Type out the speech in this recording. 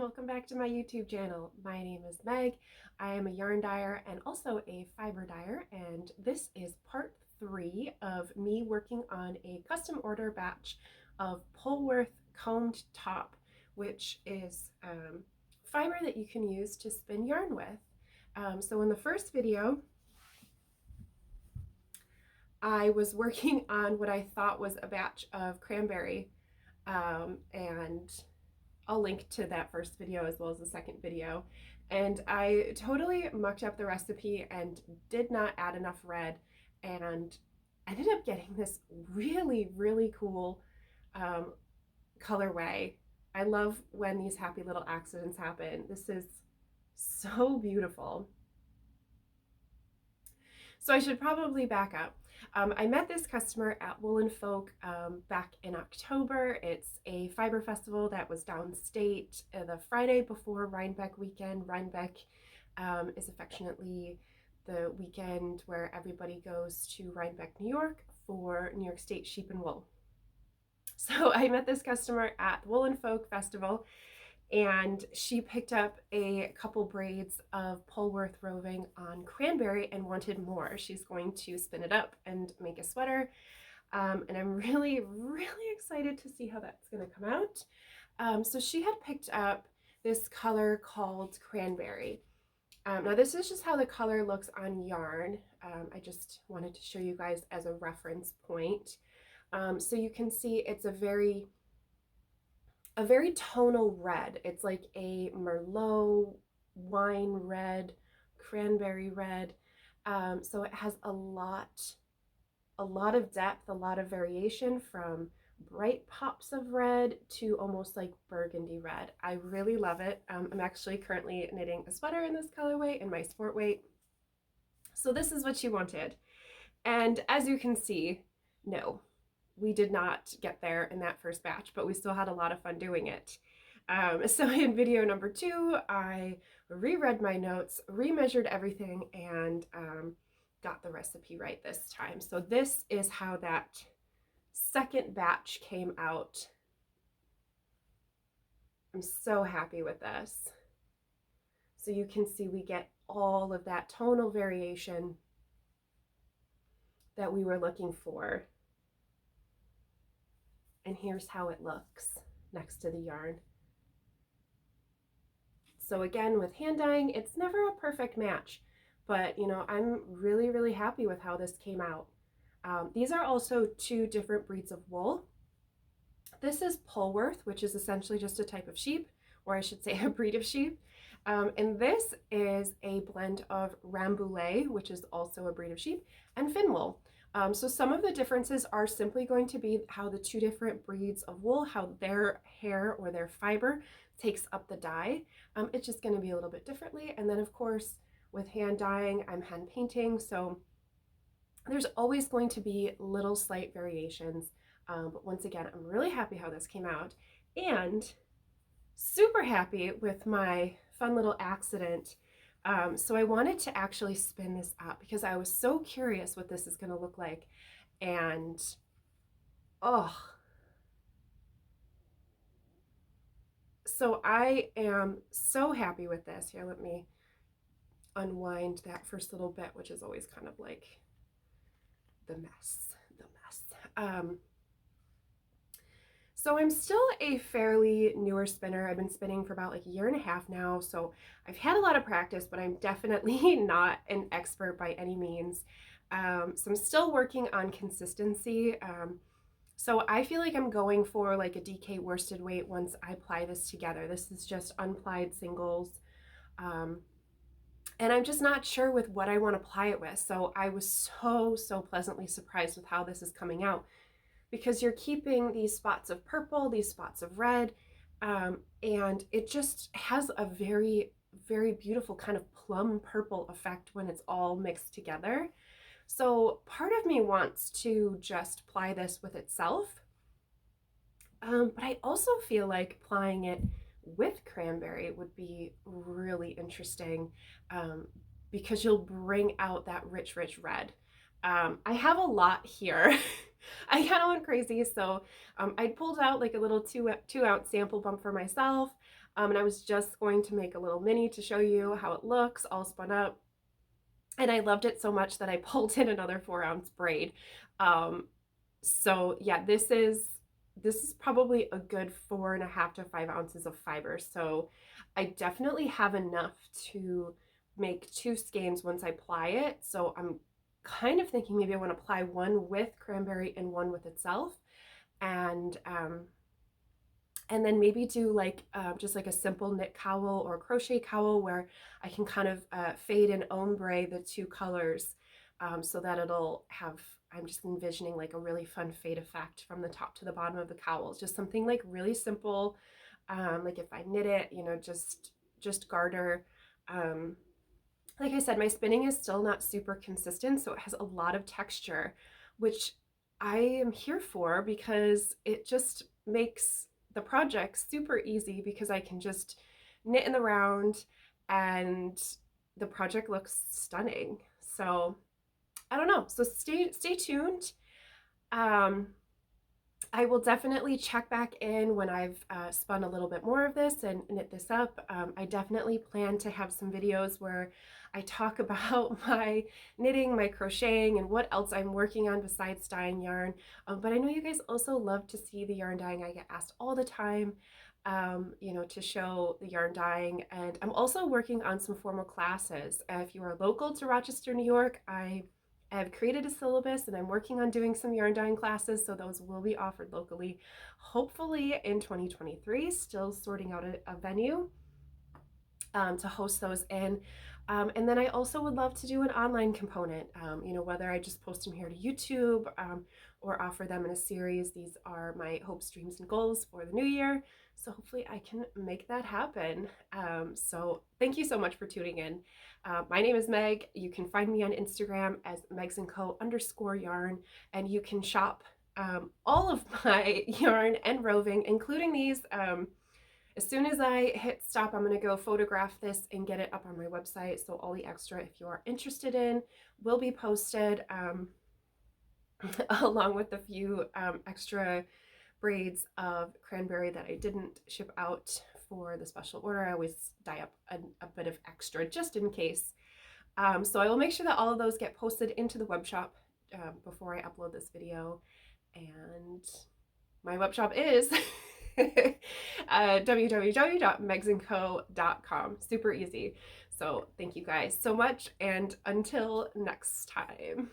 welcome back to my YouTube channel. My name is Meg. I am a yarn dyer and also a fiber dyer, and this is part 3 of me working on a custom order batch of Polworth combed top, which is fiber that you can use to spin yarn with. So in the first video, I was working on what I thought was a batch of cranberry, and I'll link to that first video as well as the second video. And I totally mucked up the recipe and did not add enough red, and ended up getting this really, really cool colorway. I love when these happy little accidents happen. This is so beautiful. So I should probably back up. I met this customer at Woolen Folk back in October. It's a fiber festival that was downstate the Friday before Rhinebeck weekend. Rhinebeck is affectionately the weekend where everybody goes to Rhinebeck, New York for New York State Sheep and Wool. So I met this customer at the Woolen Folk Festival, and she picked up a couple braids of Polworth roving on cranberry and wanted more. She's going to spin it up and make a sweater, and I'm really, really excited to see how that's going to come out. So she had picked up this color called cranberry. Now this is just how the color looks on yarn. I just wanted to show you guys as a reference point. So you can see it's a very tonal red. It's like a Merlot wine red, cranberry red. So it has a lot of depth, a lot of variation, from bright pops of red to almost like burgundy red. I really love it. I'm actually currently knitting a sweater in this colorway in my sport weight. So this is what she wanted. And as you can see, no, we did not get there in that first batch, but we still had a lot of fun doing it. So in video number 2, I reread my notes, remeasured everything, and got the recipe right this time. So this is how that second batch came out. I'm so happy with this. So you can see we get all of that tonal variation that we were looking for. And here's how it looks next to the yarn. So again, with hand dyeing, it's never a perfect match, but you know, I'm really, really happy with how this came out. These are also 2 different breeds of wool. This is Polworth, which is essentially just a type of sheep, or I should say a breed of sheep. And this is a blend of Rambouillet, which is also a breed of sheep, and Finn wool. So some of the differences are simply going to be how the 2 different breeds of wool, how their hair or their fiber takes up the dye. It's just going to be a little bit differently. And then of course, with hand dyeing, I'm hand painting, so there's always going to be little slight variations. But once again, I'm really happy how this came out, and super happy with my fun little accident. So I wanted to actually spin this up because I was so curious what this is going to look like. And oh, so I am so happy with this. Here, let me unwind that first little bit, which is always kind of like the mess. So I'm still a fairly newer spinner. I've been spinning for about like a year and a half now, so I've had a lot of practice, but I'm definitely not an expert by any means. So I'm still working on consistency. So I feel like I'm going for like a DK worsted weight once I apply this together. This is just unplied singles. And I'm just not sure with what I want to apply it with. So I was so pleasantly surprised with how this is coming out, because you're keeping these spots of purple, these spots of red, and it just has a very, very beautiful kind of plum purple effect when it's all mixed together. So part of me wants to just apply this with itself, but I also feel like applying it with cranberry would be really interesting, because you'll bring out that rich red. I have a lot here. I kind of went crazy, so I pulled out like a little 2 ounce sample bump for myself. And I was just going to make a little mini to show you how it looks all spun up. And I loved it so much that I pulled in another 4-ounce braid. Um, so yeah, this is probably a good 4.5 to 5 ounces of fiber. So I definitely have enough to make 2 skeins once I ply it. So I'm kind of thinking maybe I want to apply one with cranberry and one with itself. And then maybe do like just like a simple knit cowl or crochet cowl where I can kind of fade and ombre the 2 colors, so that it'll have, I'm just envisioning like a really fun fade effect from the top to the bottom of the cowl. It's just something like really simple, like if I knit it, you know, just garter. Like I said, my spinning is still not super consistent, so it has a lot of texture, which I am here for because it just makes the project super easy because I can just knit in the round and the project looks stunning. So I don't know. So stay tuned. Um, I will definitely check back in when I've spun a little bit more of this and knit this up. I definitely plan to have some videos where I talk about my knitting, my crocheting, and what else I'm working on besides dyeing yarn. But I know you guys also love to see the yarn dyeing. I get asked all the time, you know, to show the yarn dyeing. And I'm also working on some formal classes. If you are local to Rochester, New York, I've created a syllabus and I'm working on doing some yarn dyeing classes, so those will be offered locally, hopefully in 2023, still sorting out a venue to host those in. And then I also would love to do an online component, you know, whether I just post them here to YouTube or offer them in a series. These are my hopes, dreams, and goals for the new year. So hopefully I can make that happen. So thank you so much for tuning in. My name is Meg. You can find me on Instagram as megsandco_yarn, and you can shop all of my yarn and roving, including these. As soon as I hit stop, I'm going to go photograph this and get it up on my website. So all the extra, if you are interested in, will be posted along with a few extra braids of cranberry that I didn't ship out for the special order. I always dye up a bit of extra just in case. So I will make sure that all of those get posted into the web shop before I upload this video. And my web shop is www.megsandco.com. Super easy. So thank you guys so much, and until next time.